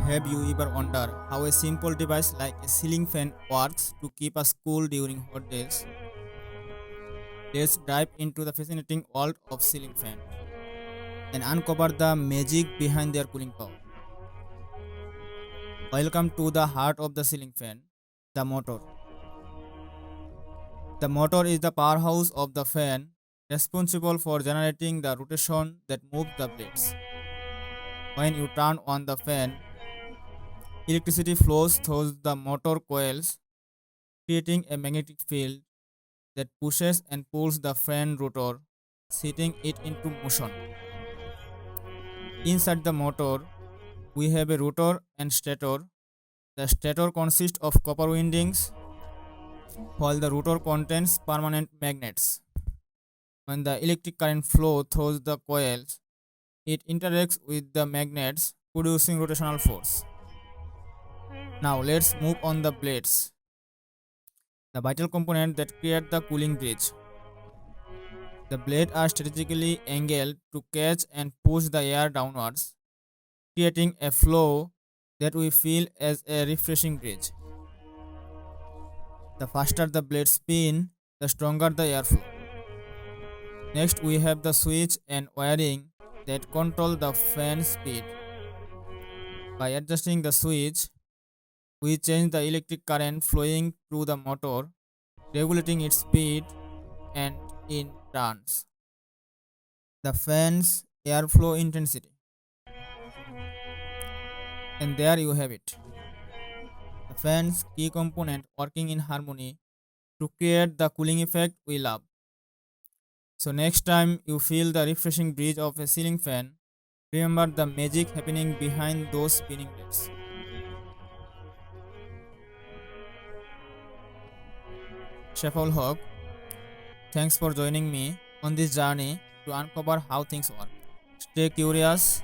Have you ever wondered how a simple device like a ceiling fan works to keep us cool during hot days? Let's dive into the fascinating world of ceiling fan and uncover the magic behind their cooling power. Welcome to the heart of the ceiling fan, the motor. The motor is the powerhouse of the fan, responsible for generating the rotation that moves the blades. When you turn on the fan, electricity flows through the motor coils, creating a magnetic field that pushes and pulls the fan rotor, setting it into motion. Inside the motor, we have a rotor and stator. The stator consists of copper windings, while the rotor contains permanent magnets. When the electric current flows through the coils, it interacts with the magnets, producing rotational force. Now let's move on the blades, the vital component that create the cooling bridge. The blades are strategically angled to catch and push the air downwards, creating a flow that we feel as a refreshing breeze. The faster the blades spin, the stronger the airflow. Next, we have the switch and wiring that control the fan speed. By adjusting the switch, we change the electric current flowing through the motor, regulating its speed and in turns the fan's airflow intensity. And there you have it, the fan's key component working in harmony to create the cooling effect we love. So next time you feel the refreshing breeze of a ceiling fan, remember the magic happening behind those spinning blades. Shafaul Haque, thanks for joining me on this journey to uncover how things work. Stay curious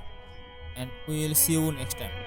and we will see you next time.